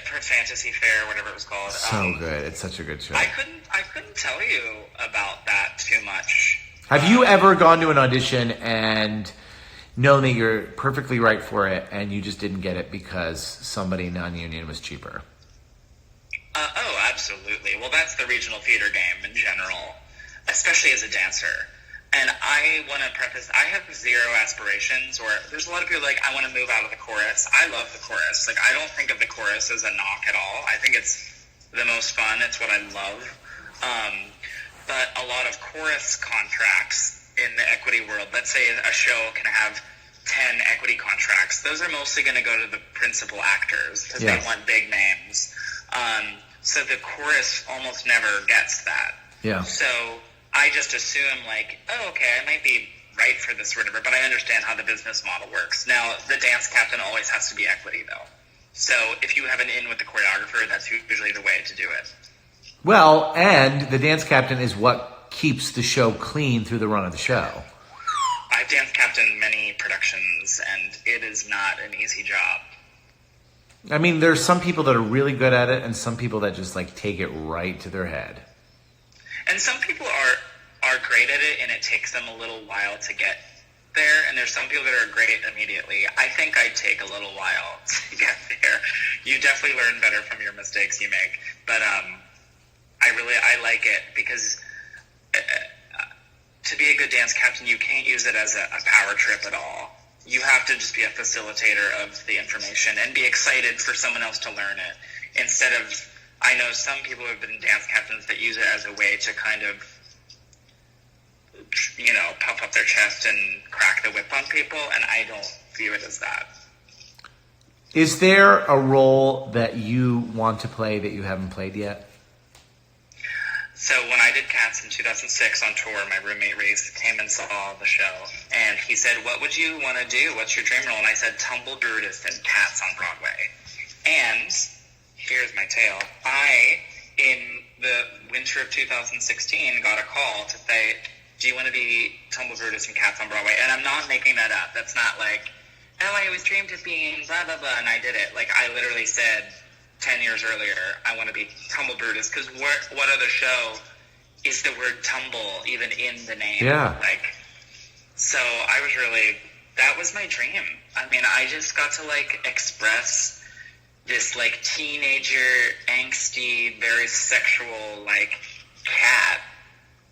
for Fantasy Fair, whatever it was called. So good. It's such a good show. I couldn't tell you about that too much. Have you ever gone to an audition and known that you're perfectly right for it, and you just didn't get it because somebody non-union was cheaper? Oh, absolutely. Well, that's the regional theater game in general, especially as a dancer. And I want to preface, I have 0 aspirations, or there's a lot of people like, I want to move out of the chorus. I love the chorus. Like, I don't think of the chorus as a knock at all. I think it's the most fun. It's what I love. But a lot of chorus contracts in the equity world, let's say a show can have 10 equity contracts. Those are mostly going to go to the principal actors because they want big names. So the chorus almost never gets that. Yeah. So I just assume, like, oh, okay, I might be right for this or whatever, but I understand how the business model works. Now, the dance captain always has to be equity, though. So if you have an in with the choreographer, that's usually the way to do it. Well, and the dance captain is what keeps the show clean through the run of the show. I've dance captained many productions, and it is not an easy job. I mean, there's some people that are really good at it, and some people that just, like, take it right to their head. And some people are great at it, and it takes them a little while to get there, and there's some people that are great immediately. I think I'd take a little while to get there. You definitely learn better from your mistakes you make. But I like it because to be a good dance captain, you can't use it as a power trip at all. You have to just be a facilitator of the information and be excited for someone else to learn it. Instead of, I know some people who have been dance captains that use it as a way to kind of, you know, puff up their chest and crack the whip on people, and I don't view it as that. Is there a role that you want to play that you haven't played yet? So when I did Cats in 2006 on tour, my roommate Reese came and saw the show, and he said, what would you want to do? What's your dream role? And I said, Tumble Brutus in Cats on Broadway. And here's my tale. I, in the winter of 2016, got a call to say, do you want to be Tumble Brutus in Cats on Broadway? And I'm not making that up. That's not like, oh, I always dreamed of being blah, blah, blah, and I did it. Like, I literally said 10 years earlier, I want to be Tumble Brutus, because what other show is the word tumble even in the name? Yeah. Like, so I was really, that was my dream. I mean, I just got to, like, express this, like, teenager, angsty, very sexual, like, cat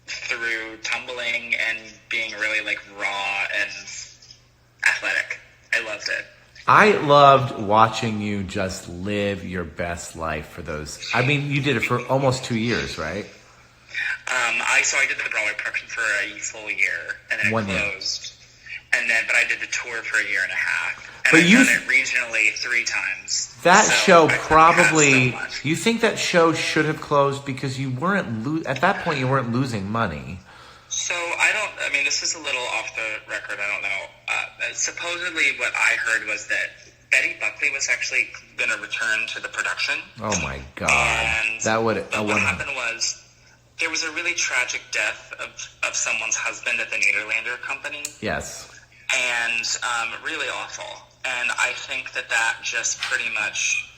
through tumbling and being really, like, raw and athletic. I loved it. I loved watching you just live your best life for those. I mean, you did it for almost 2 years, right? I did the Broadway production for a full year, and then it 1 year. closed. But I did the tour for a year and a half. And But I've you- done it regionally 3 times. That So show I've probably. so much. You think that show should have closed because you weren't at that point you weren't losing money. So this is a little off the record, I don't know. Supposedly what I heard was that Betty Buckley was actually going to return to the production. Oh my God, And that would. But what happened was there was a really tragic death of someone's husband at the Nederlander company. Yes. And really awful. And I think that just pretty much,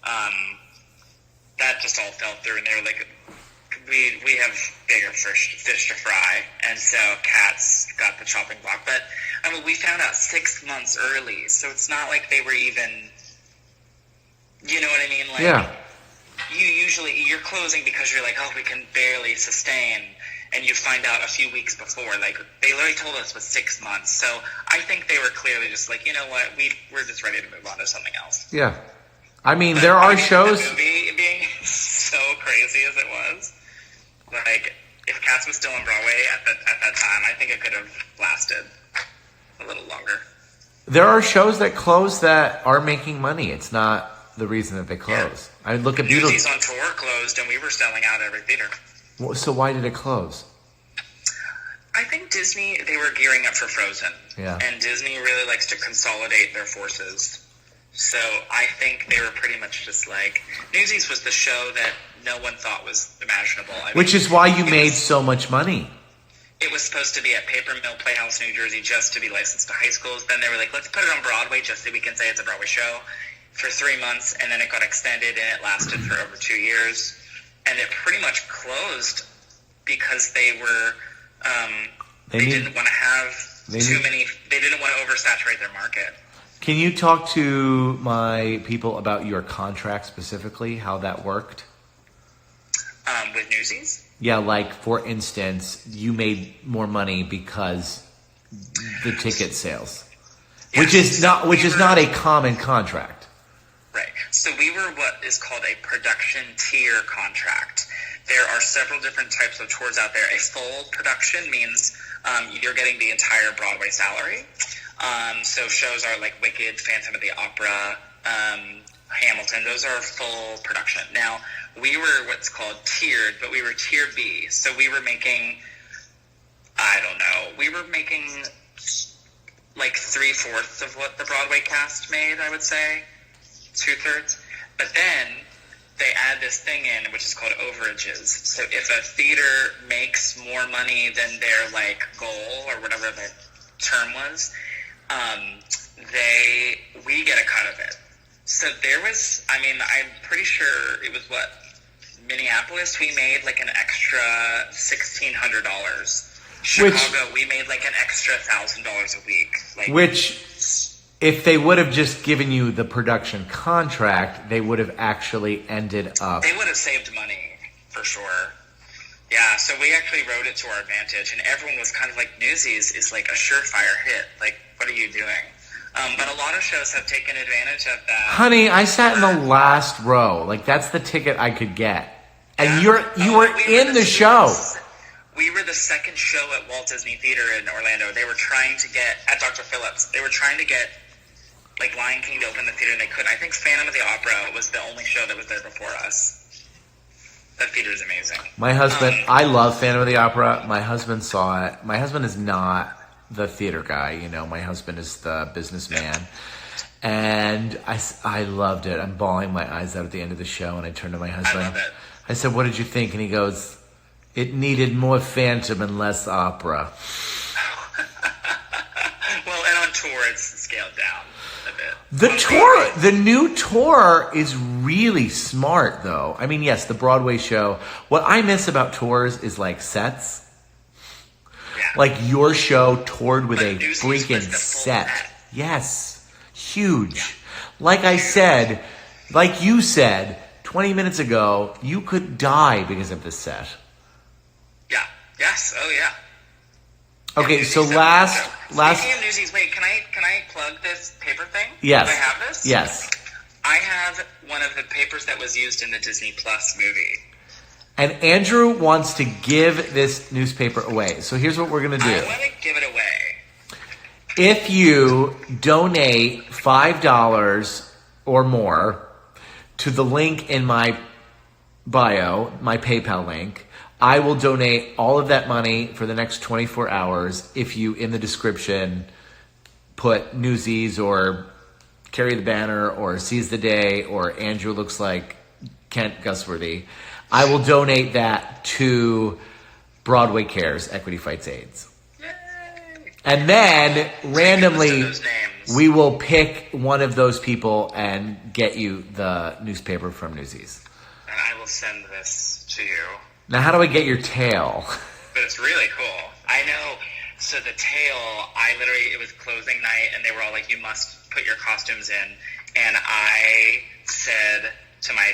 that just all fell through. And they were like, we have bigger fish to fry. And so Katz got the chopping block. But we found out 6 months early. So it's not like they were even, you know what I mean? Like, Yeah. You're closing because you're like, oh, we can barely sustain. And you find out a few weeks before, like, they literally told us it was 6 months. So I think they were clearly just like, you know what, we're just ready to move on to something else. Yeah. I mean, there are shows. The movie being so crazy as it was, like, if Cats was still on Broadway at that time, I think it could have lasted a little longer. There are shows that close that are making money. It's not the reason that they close. I look at Newsies on tour closed, and we were selling out every theater. So why did it close? I think Disney, they were gearing up for Frozen. Yeah. And Disney really likes to consolidate their forces. So I think they were pretty much just like, Newsies was the show that no one thought was imaginable. Which is why you made so much money. It was supposed to be at Paper Mill Playhouse, New Jersey, just to be licensed to high schools. Then they were like, let's put it on Broadway just so we can say it's a Broadway show for 3 months. And then it got extended, and it lasted for over 2 years. And it pretty much closed because they were, they didn't want to have they didn't want to oversaturate their market. Can you talk to my people about your contract specifically, how that worked? With Newsies? Yeah, like, for instance, you made more money because the ticket sales, which is not a common contract. Right. So we were what is called a production tier contract. There are several different types of tours out there. A full production means you're getting the entire Broadway salary. So shows are like Wicked, Phantom of the Opera, Hamilton. Those are full production. Now, we were what's called tiered, but we were tier B. So we were making, like 3/4 of what the Broadway cast made, I would say. 2/3. But then they add this thing in which is called overages. So if a theater makes more money than their like goal or whatever the term was, we get a cut of it. So there was, I'm pretty sure it was Minneapolis, we made like an extra $1,600. Chicago, we made like an extra $1,000 a week. Which, if they would have just given you the production contract, they would have actually ended up... They would have saved money, for sure. Yeah, so we actually wrote it to our advantage, and everyone was kind of like, Newsies is like a surefire hit. Like, what are you doing? But a lot of shows have taken advantage of that. Honey, I sat in the last row. Like, that's the ticket I could get. And you were in the show. We were the second show at Walt Disney Theater in Orlando. They were trying to get, at Dr. Phillips, they were trying to get, like, Lion King to open the theater, and they couldn't. I think Phantom of the Opera was the only show that was there before us. That theater is amazing. My husband, I love Phantom of the Opera. My husband saw it. My husband is not the theater guy, you know. My husband is the businessman. And I loved it. I'm bawling my eyes out at the end of the show, and I turned to my husband. I love it. I said, what did you think? And he goes, it needed more Phantom and less opera. Well, and on tour, it's scaled down a bit. The new tour is really smart, though. I mean, yes, the Broadway show. What I miss about tours is, like, sets. Yeah. Like, your show toured with But a Newsies freaking was the full set. set. Yes. Huge. Like I said, like you said 20 minutes ago, you could die because of this set. Yeah. Yes. Oh, yeah. Okay, Yeah, so Newsies last... Speaking of Newsies, wait, can I plug this paper thing? Yes. Do I have this? Yes. I have one of the papers that was used in the Disney Plus movie. And Andrew wants to give this newspaper away. So here's what we're going to do. I want to give it away. If you donate $5 or more to the link in my bio, my PayPal link, I will donate all of that money for the next 24 hours if you, in the description, put Newsies or Carry the Banner or Seize the Day or Andrew looks like Kent Gusworthy. I will donate that to Broadway Cares, Equity Fights AIDS. Yay. And then randomly, Those names. we will pick one of those people and get you the newspaper from Newsies. And I will send this to you. Now, how do I get your tail? But it's really cool. I know. So the tail, it was closing night, and they were all like, you must put your costumes in. And I said to my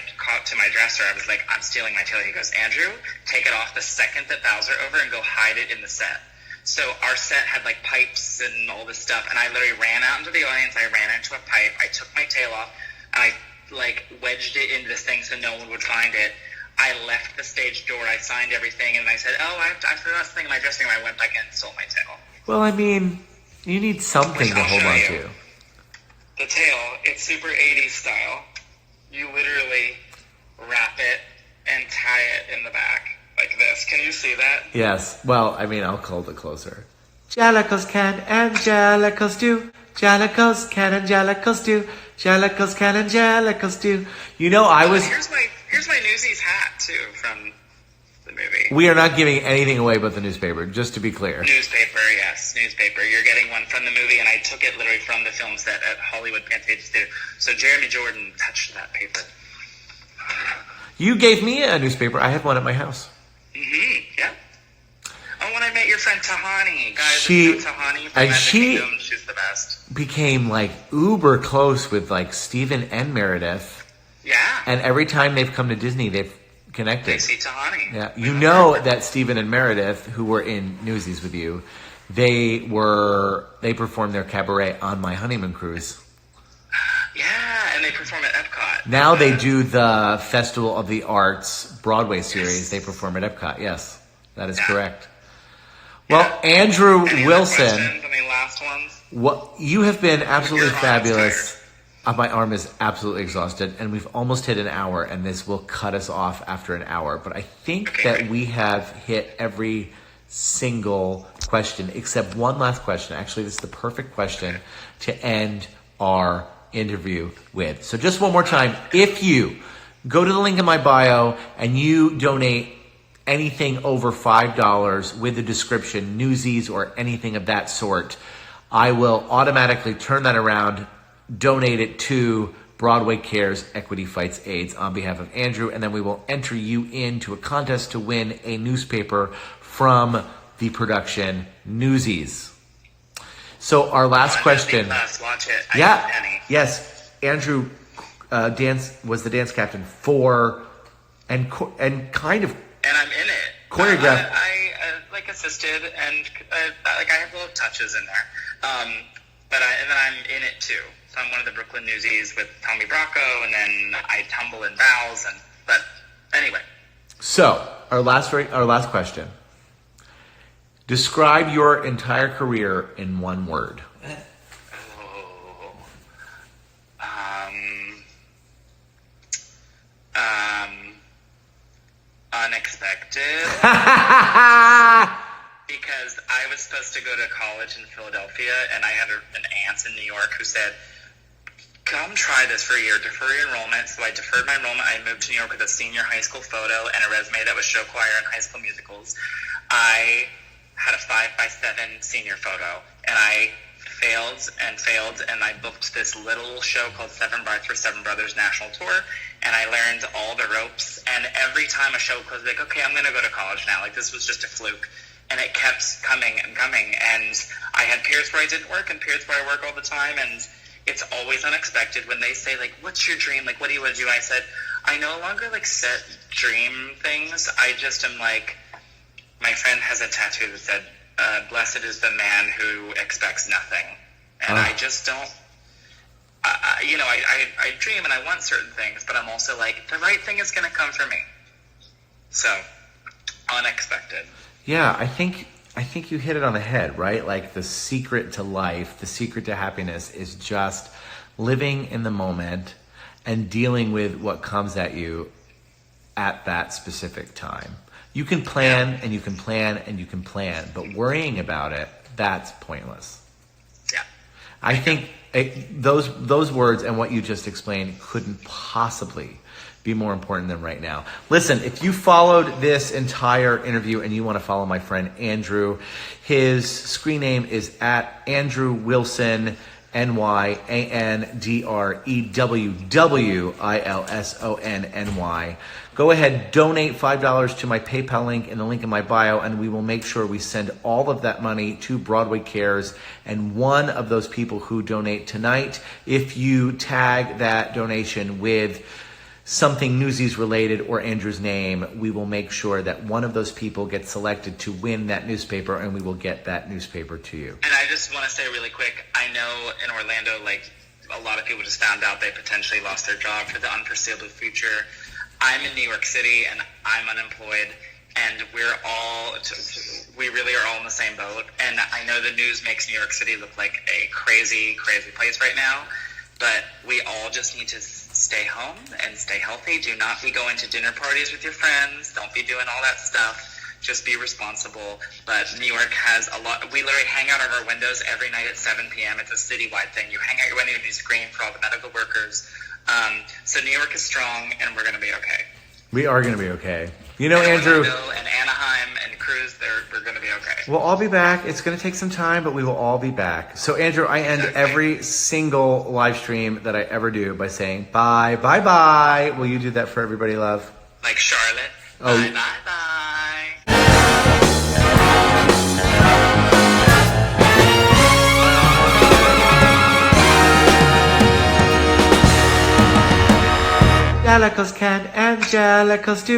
dresser, I was like, I'm stealing my tail. He goes, Andrew, take it off the second that bows are over and go hide it in the set. So our set had like pipes and all this stuff, and I literally ran out into the audience. I ran into a pipe. I took my tail off, and I like wedged it into this thing so no one would find it. I left the stage door. I signed everything, and I said, "Oh, I forgot something in my dressing room." I went back in and stole my tail. Well, I mean, you need something to hold on to. The tail, it's super 80s style. You literally wrap it and tie it in the back like this. Can you see that? Yes. Well, I mean, I'll hold it closer. Jellicles can and jellicles do. Jellicles can and jellicles do. Jellicles can and jellicles do. You know, I was... Here's my Newsies hat, too, from the movie. We are not giving anything away but the newspaper, just to be clear. Newspaper, yes. Newspaper. You're getting one from the movie, and I took it literally from the film set at Hollywood Pantages Theater. So Jeremy Jordan touched that paper. You gave me a newspaper. I have one at my house. Mm-hmm, yeah. Oh, when I met your friend Tahani. Guys, Tahani from and Magic she Kingdom, she's the best. Became, like, uber close with, like, Stephen and Meredith. Yeah. And every time they've come to Disney, they've connected. They see Tahani. Yeah. You know that Stephen and Meredith, who were in Newsies with you, they performed their cabaret on my honeymoon cruise. Yeah, and they perform at Epcot. Now they do the Festival of the Arts Broadway series. They perform at Epcot. Yes, that is correct. Well, Andrew Wilson, any last ones? You have been absolutely fabulous. My arm is absolutely exhausted, and we've almost hit an hour, and this will cut us off after an hour. But I think that we have hit every single question, except one last question. Actually, this is the perfect question to end our interview with. So just one more time, if you go to the link in my bio and you donate anything over $5 with the description, Newsies or anything of that sort, I will automatically turn that around, donate it to Broadway Cares Equity Fights AIDS on behalf of Andrew, and then we will enter you into a contest to win a newspaper from the production Newsies. So our last question. Watch it. Yes. Andrew was the dance captain for and kind of. And I'm in it. Choreographed. I assisted and I have little touches in there. But then I'm in it too. So I'm one of the Brooklyn Newsies with Tommy Bracco, and then I tumble in vows. But anyway. So our last question. Describe your entire career in one word. Unexpected. Because I was supposed to go to college in Philadelphia, and I had an aunt in New York who said, come try this for a year, defer your enrollment. So I deferred my enrollment. I moved to New York with a senior high school photo and a resume that was show choir and high school musicals. I had a 5x7 senior photo, and I failed, and I booked this little show called Seven Brides for Seven Brothers National Tour, and I learned all the ropes, and every time a show closed, like, okay, I'm going to go to college now. Like, this was just a fluke. And it kept coming and coming, and I had periods where I didn't work and periods where I work all the time, and it's always unexpected when they say, like, what's your dream? Like, what do you want to do? I said, I no longer, like, set dream things. I just am, like, my friend has a tattoo that said, blessed is the man who expects nothing. And I just don't, I dream and I want certain things, but I'm also like, the right thing is going to come for me. So, unexpected. Yeah, I think you hit it on the head, right? Like the secret to life, the secret to happiness is just living in the moment and dealing with what comes at you at that specific time. You can plan and you can plan and you can plan, but worrying about it, that's pointless. Yeah. I think those words and what you just explained couldn't possibly be more important than right now. Listen, if you followed this entire interview and you want to follow my friend Andrew, his screen name is at Andrew Wilson, NYANDREWWILSONNY. Go ahead, donate $5 to my PayPal link in the link in my bio, and we will make sure we send all of that money to Broadway Cares. And one of those people who donate tonight, if you tag that donation with something Newsies related or Andrew's name, we will make sure that one of those people gets selected to win that newspaper, and we will get that newspaper to you. And I just want to say really quick, I know in Orlando, like, a lot of people just found out they potentially lost their job for the unforeseeable future. I'm in New York City, and I'm unemployed, and we really are all in the same boat. And I know the news makes New York City look like a crazy, crazy place right now, but we all just need to stay home and stay healthy. Do not be going to dinner parties with your friends. Don't be doing all that stuff. Just be responsible. But New York has a lot. We literally hang out of our windows every night at 7 p.m. It's a citywide thing. You hang out your window and you scream for all the medical workers. So New York is strong, and we're going to be okay. We are going to be okay. You know, and Andrew. Orlando and Anaheim and Cruz, we're going to be okay. We'll all be back. It's going to take some time, but we will all be back. So, Andrew, I end every single live stream that I ever do by saying bye, bye, bye. Will you do that for everybody, love? Like Charlotte. Oh. Bye, bye, bye. Angelicals can, Angelicals do.